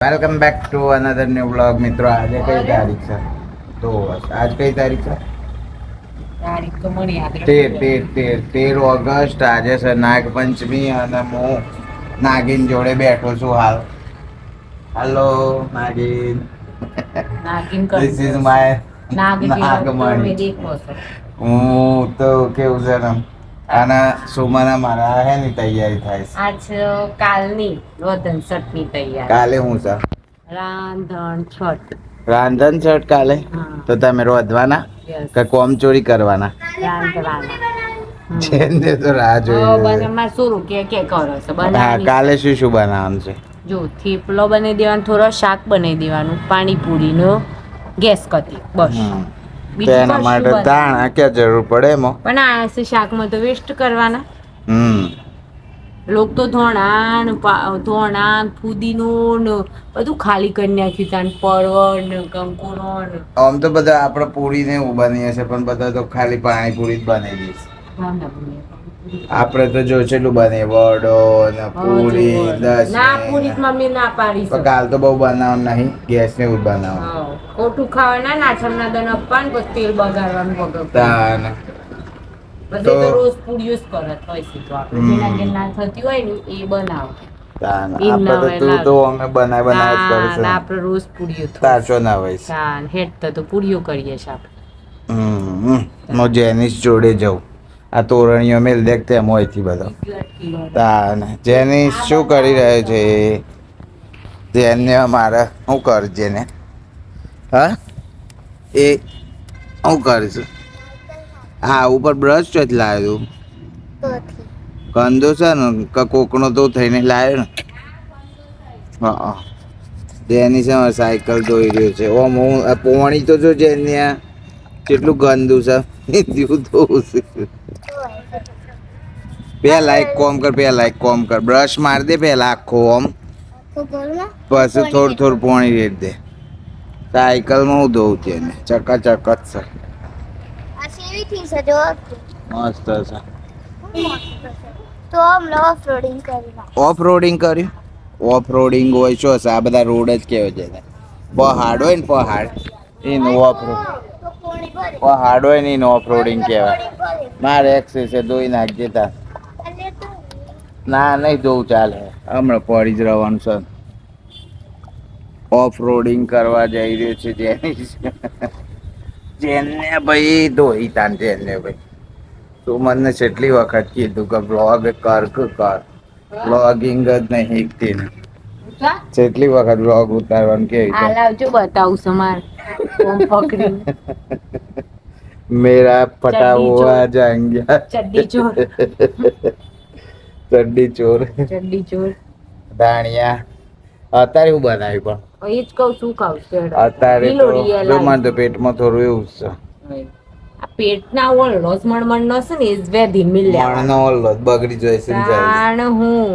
Welcome back to another new blog. મિત્રો આજે કઈ તારીખ છે? તો આજ કઈ તારીખ છે? તારીખ તો મને યાદ તેર નથી. તેર તેર 13 ઓગસ્ટ. આજે છે નાગપંચમી અને હું નાગિન જોડે બેઠો છું હાલ. Hello Nagin. Nagin this is કરતો માય તમે નાગમણી. દેખો છો. હું તો કેવું છે ને અને સુમના મારા હે ની તૈયારી થાય છે. આજ કાલની રોધન સટની તૈયારી. કાલે હું છે? રાંધણ છઠ. રાંધણ છઠ કાલે. હા. તો તમે રોધવાના યસ. કે કોમ ચોરી કરવાના? રાંધવાના. જેને તો રાહ જોઈ બને મારે શું કે કરો છો હા, બનાવવાની. કાલે શું શું બનાવવાનું છે? જો થેપલો બનાવી દેવાનો, થોડો શાક બનાવી દેવાનું, પાણીપુરીનો ગેસ કતી બસ. હમ. તો બીજું એના કશું માટે બનાવવાનું. તાણા ક્યાં જરૂર પડે એમાં? પણ આ શાકમાં તો વેસ્ટ કરવાના. હમ લોક તો ધોણાન ફુદીનું ને બધું ખાલી કરી નાખ્યું તા, પરવળ ને કંકુરોન. આમ તો બધા આપણે પૂરી ને એવું બનીએ છે, પણ બધા તો ખાલી પાણીપુરી જ બનાવી દઈશ. આપણે તો જો છેલ્લું બને વડો ને પૂરી દસ ના પૂરી મમ્મી ના પાડી છે. કાલ તો બહુ બનાવવાનું નહીં, ગેસ ને એવું બનાવવાનું. ખોટું ખાવાના નાઠમના દન અપવાનું પછી તેલ બગાડવાનું વગર. તાન બધે તો રોજ પૂરીઓ જ કરત હોય છે, તો આપણે જેના ઘેર ના થતી હોય ને એ બનાવો. તાન આપણે તો તું તો અમે બનાવ જ કરશે. આપણે રોજ પૂરીઓ તારસો ના હોય છે. તાન હેડ તો પૂરીઓ કરીએ છે આપણે. હું જેનિસ જોડે જાઉં. આ તોરણીઓ મેલ દેખ તેમ હોયથી બધો. તાન જેનિસ શું કરી રહ્યો છે? જેને મારે શું કર જેને હા એ શું કરીશું? હા, ઉપર બ્રશ ચોથી લાવ્યો કંદો છે ને કોકનો તો થઈને લાવ્યો ને. હા, જેની છે સાયકલ ધોઈ રહ્યો છે. ઓમ હું પોણી તો જો જેને કેટલું ગંદુ છે. પેલા એક કોમ કર બ્રશ માર દે પેલા આખો ઓમ, પછી થોડું પાણી રેડ દે. સાયકલમાં હું ધોઉં છે ને ચકાચક જ છે. મસ્ત છે. ઓફ રોડિંગ કર્યું? ઓફ રોડિંગ હોય શું હશે? આ બધા રોડ જ કેવો છે. પહાડ હોય ને પહાડ એનું પહાડ હોય ને એનું ઓફ રોડિંગ કહેવાય. મારે એક્સેસ ધોઈ નાખજે તા. ના નહીં જોવું ચાલે, હમણાં પડી જ રહેવાનું છે. ઓફ રોડિંગ કરવા જઈ રહ્યો છે જેને ભાઈ ધોઈ તાન જેને ભાઈ. તું મને કેટલી વખત કીધું કે બ્લોગ કર. બ્લોગિંગ જ નહીં શીખતી ને કેટલી વખત બ્લોગ ઉતારવાનું કે લાવજો બતાવું છું મારે પકડી. મેરા ફટા હુઆ જાએંગે ચડ્ડી ચોર. ચડ્ડી ચોર દાણિયા. અત્યારે હું બનાવ્યું પણ એ જ કહું શું ખાવ છે અત્યારે તો જો મને તો પેટમાં થોડું એવું જ છે. આ પેટના ઓળલો મણ નસે ને ઇઝ વેધી મિલ્યા મણનો ઓળલો બગડી જાય છે તાણ હું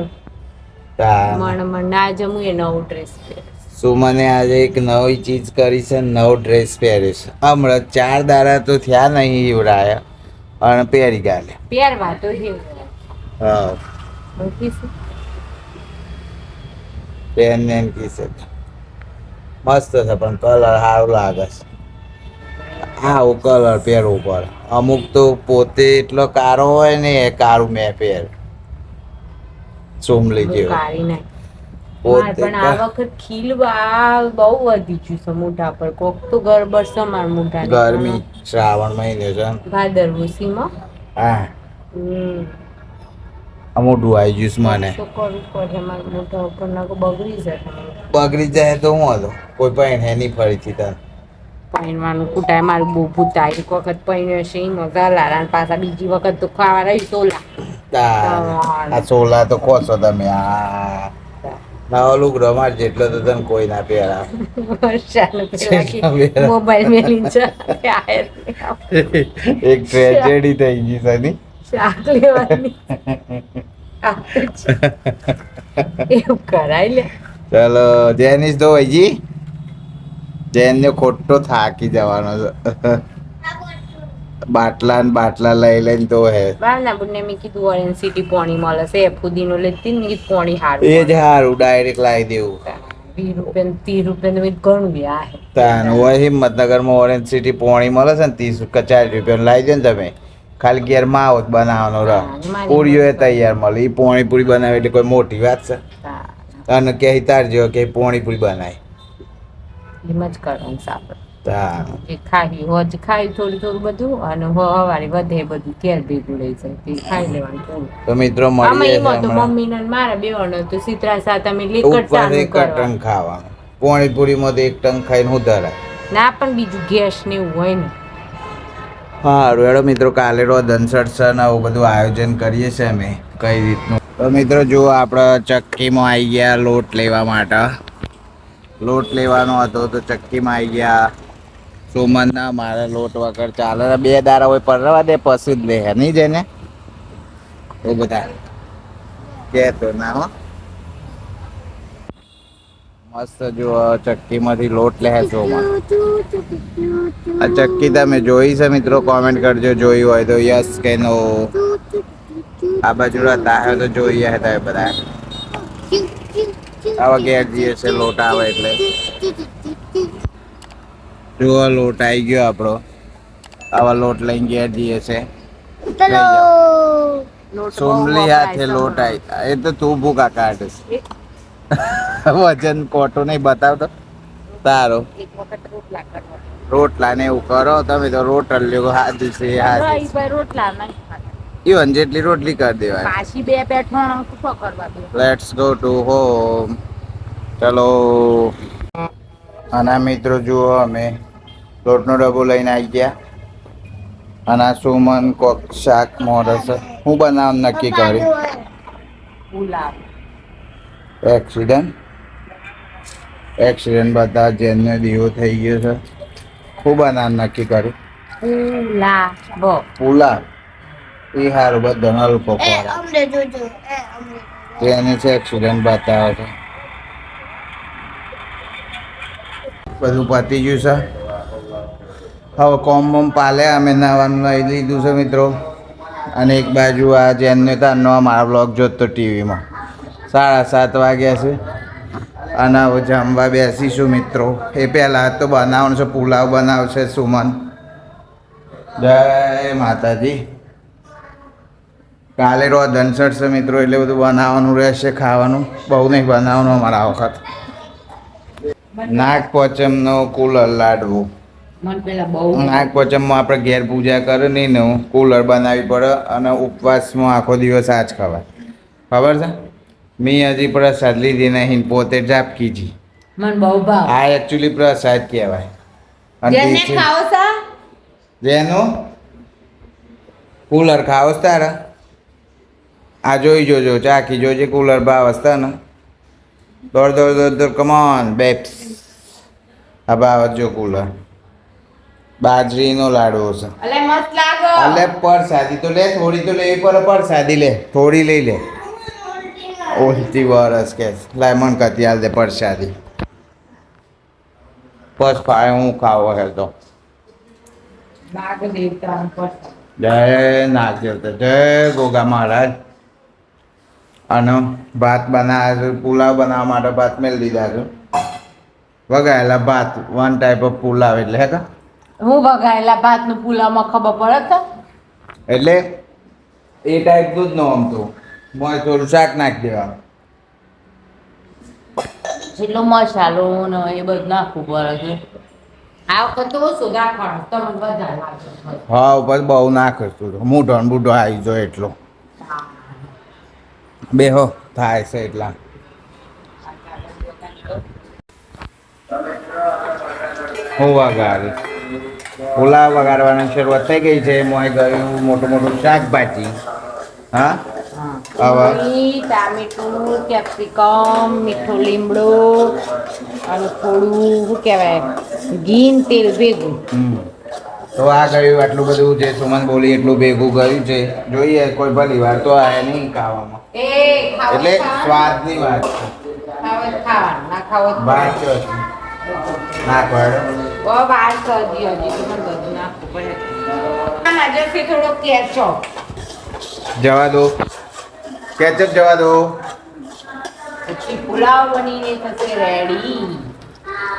તાણ મણ ના જમું એ નવો ડ્રેસ પહેરે. સુમને આજે એક નવી ચીજ કરી છે, નવો ડ્રેસ પહેર્યો છે. હમણાં 4 દાડા તો થયા નહીં ઈવડાયા અને પહેરી ગાલે પહેરવા તો હા પેન કીસે મસ્ત છે, પણ કલર સારું લાગે છે. આવો કલર પહેરવો પડે. અમુક તો પોતે એટલો કારો હોય ને એ કારું મેં પહેર સોમલી જેવો પણ આ વખત ખીલ બહુ વધી ગયું છે મોઢા પર. કોક તો ગરબડ છે મારા મોઢા. ગરમી શ્રાવણ મહિને છે ભાદરવું હા મોઢું આવી ગયું મને. મોઢા ઉપર ના બગડી જાય તો હું હતો કોઈ પણ એની ફરીથી તને પહેરવાનું કુટાય મારું બહુ ભૂતા એક વખત પહેર્યો છે મજા લારા પાછા બીજી વખત તો ખાવા રહી સોલા. આ સોલા તો ખોશો તમે. નવો લુગડો માર જેટલો તો તને કોઈ ના પહેરા. મોબાઈલ મેલી એક ટ્રેજેડી થઈ ગઈ છે ની શાક લેવાની એવું કરાય લે. ચલો જેનિસ તો હજી જેનને ખોટો થાકી જવાનો છે. બાટલા લઈ લઈને તો હે ના બુને મેં કીધું ઓરેન્જ સિટી પોણી મળે છે ફુદીનો લેતી ને પોણી હારું એ જ હારું ડાયરેક્ટ લાવી દેવું. ₹20 30 ઘણું યાર. તાન હોય હિંમતનગરમાં ઓરેન્જ સિટી પોણી મળે છે ને 30 કે 40 રૂપિયા લાવી દે ને તમે ખાલી ઘેર માવો જ બનાવવાનો રહ પૂરીઓ એ તૈયાર મળે એ પોણી પૂરી બનાવે એટલે કોઈ મોટી વાત છે અને કે તાર જેવો કે પોણીપુરી બનાય એમ જ કરવાનું સાપડ તાન એ ખાઈ હોજ ખાઈ થોડું બધું અને હવારે વધે બધું ઘેર ભેગું લઈ જાય તે ખાઈ લેવાનું થોડું. તો મિત્રો આમાં મળીએ એમાં તો હમણાં મમ્મી ને મારા બેવાનો તો સીતરા સાત અમે લીકટ ઉપર ચાલુ એક કરવાનું ટંક ખાવાનું પોણીપુરીમાં તો એક ટંક ખાઈને હું ધરાય ના પણ બીજું ગેસ ને એવું હોય ને. હારું હેડો મિત્રો કાલે રોજ દનસટ છે ને આવું બધું આયોજન કરીએ છીએ અમે કઈ રીતનું તો મિત્રો જુઓ આપણે ચક્કીમાં આવી ગયા લોટ લેવા માટે લોટ લેવાનો હતો તો ચક્કીમાં આવી ગયા સુમન ના મારે લોટ વગર ચાલે 2 દાડા હોય પરવા દે પછી જ લે નહીં જઈને એ બધા કે તો ના હો મસ્ત જુઓ ચક્કીમાંથી લોટ લે સોમાં આ ચક્કી તમે જોઈ છે મિત્રો કોમેન્ટ કરજો જોઈ હોય તો યસ કે નો આ બાજુ રહેતા હોય તો જોઈએ હતા બધા આવા ઘેર જઈએ છે લોટ આવે એટલે જુઓ લોટ આવી ગયો આપણો આવા લોટ લઈને ઘેર જઈએ છે સોમલી હાથે લોટ આવી એ તો તું ભૂકા કાઢીશ વજન કોટો નહીં બતાવતો તારો એક વખત રોટલા કરવા રોટલા ને એવું કરો તમે તો રોટલ્યો હાજી છે હાજી રોટલા નહીં ઈવન જેટલી રોટલી કરી દેવાય પાછી 2 પેઠણ શું કરવા દે. લેટ્સ ગો ટુ હોમ ચલો અને મિત્રો જુઓ અમે લોટનો ડબ્બો લઈને આવી ગયા અને આ સુમન કોક શાક મોરસ હું બનાવવાનું નક્કી કરી પુલાવ એક્સિડન્ટ બધા જેને દીવો થઈ ગયો છે હું બનાવવાનું નક્કી કર્યું પુલાવ એ સારું બધા હલકો તેને છે એક્સિડન્ટ બતાવે છે બધું પતી ગયું છે હવે કોમ પાલે અમે નવાનું લઈ લીધું છે મિત્રો અને એક બાજુ આ જેને તારનો મારા બ્લોગ જોતો ટીવીમાં 7:30 વાગ્યા છે અને હવે જમવા બેસીશું મિત્રો એ પહેલાં તો બનાવવાનું છે પુલાવ બનાવશે સુમન જય માતાજી કાલે રોજ ધનસટ છે મિત્રો એટલે બધું બનાવવાનું રહેશે ખાવાનું બહુ નહીં બનાવવાનું અમારા વખત નાગ પોચમનો કુલર લાડવું નાગ પોચમમાં આપણે ઘેર પૂજા કરે નહીં ને કુલર બનાવવી પડે અને ઉપવાસમાં આખો દિવસ આ જ ખવાય ખબર છે મેં હજી પ્રસાદ લીધી નહીં પોતે જાપકી જી મને બહુ ભાવ આ એકચ્યુઅલી પ્રસાદ કહેવાય જેને ખાઓ સા જેનું કુલર ખાવ તારા આ જોઈ જોજો ચાખી જોજે કુલર ભાવ હસતા ને દોડ કમોન બેપ્સ આ ભાવ જો કુલર બાજરીનો લાડવો છે અલે મસ્ત લાગો અલે પરસાદી તો લે થોડી તો લેવી પડે પરસાદી લે થોડી લઈ લે ઓલતી વરસ કે લાયમન કતી હાલ દે પરસાદી બસ ફાય હું ખાવો હે તો નાગ દેવતા પર જય નાગ દેવતા જય ગોગા મહારાજ અને ભાત બનાવ્યા છે પુલાવ બનાવવા માટે ભાત મેળ દીધા છે વગાયેલા ભાત વન ટાઈપ ઓફ પુલાવ એટલે હે કા હું વઘાયેલા ભાતનું પુલાવમાં ખબર પડે તો એટલે એ ટાઈપનું જ ન આમતું મોય થોડું શાક નાખી દેવાનું જેટલો મસાલો ને એ બધું નાખવું પડે છે આ વખત તો ઓછું નાખવાનું તમને વધારે લાગે હા ઉપર બહુ નાખે તું મૂઢો ને બૂઢો આવી જાય એટલો બેહો થાય છે એટલા હું વગાડે પુલાવ વગાડવાની શરૂઆત થઈ ગઈ છે મોય ગયું મોટું મોટું શાકભાજી હા હવે ટામેટું કેપ્સિકમ મીઠો લીમડો અને થોડું શું કહેવાય ઘી ને તેલ ભેગું તો આ ગયું આટલું બધું જે સુમન બોલી એટલું ભેગું ગયું છે જોઈએ કોઈ ભલી વાર તો આ નહીં ખાવામાં એટલે સ્વાદની વાત છે ખાવાનું ના ખાવો વાત છે નાખો બાર સબ્જી હજી તો મને બધું નાખવું પડે નજરથી થોડો કેચઅપ જવા દો કેચઅપ જવા દો પછી પુલાવ બનીને થશે રેડી.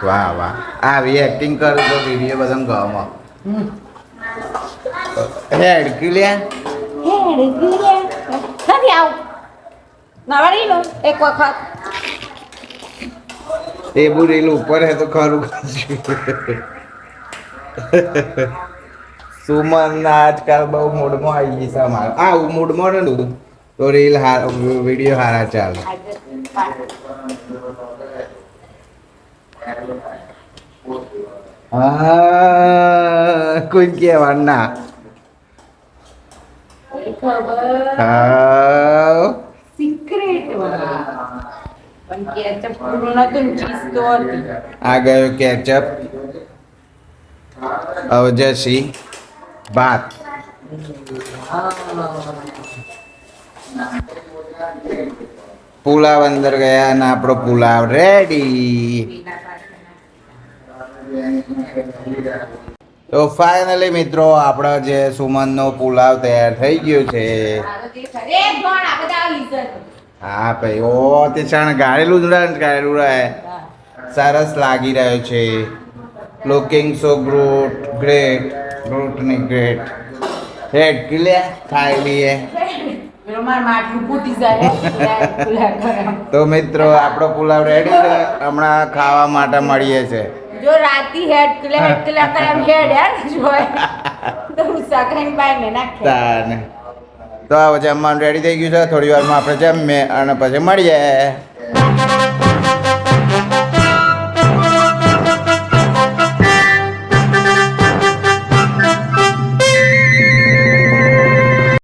વાહ વાહ આવી એક્ટિંગ કરું તો વિડીયો બધાને ગમે હેડ ક્લિયર નથી આવ નવાડી લો એક વખત. એ બુરેલું ઉપર હે તો ખરું સુમન આજકાલ બહુ મૂડમાં આવી ગઈ છે અમારે આવું મૂડમાં ને તો રીલ વિડીયો હારા ચાલે. હા કોઈ કહેવાનું ના. હા સિક્રેટ પણ કેચઅપ પૂરું નતું ચીઝ તો હતી. આ ગયો કેચઅપ અવજસી ભાત. પુલાવ અંદર ગયા અને આપણો પુલાવ રેડી. તો ફાઇનલી મિત્રો આપણો જે સુમનનો પુલાવ તૈયાર થઈ ગયો છે. હા ભાઈ ઓ તે ચાણ ગાળેલું જ ગાળેલું રહે સરસ લાગી રહ્યો છે. લુકિંગ સો ગ્રેટ ની ગ્રેટ રેડ કિલે ખાઈ લઈએ. તો મિત્રો આપણો પુલાવ રેડી છે હમણાં ખાવા માટે મળીએ છે. જો રાતી હેડ કિલા કરે એમ હેડ યાર જોય તો સાકરાની બાય ને નાખે. તાને તો હવે જમવાનું રેડી થઈ ગયું છે થોડી વારમાં આપણે જમીએ અને પછી મળીએ.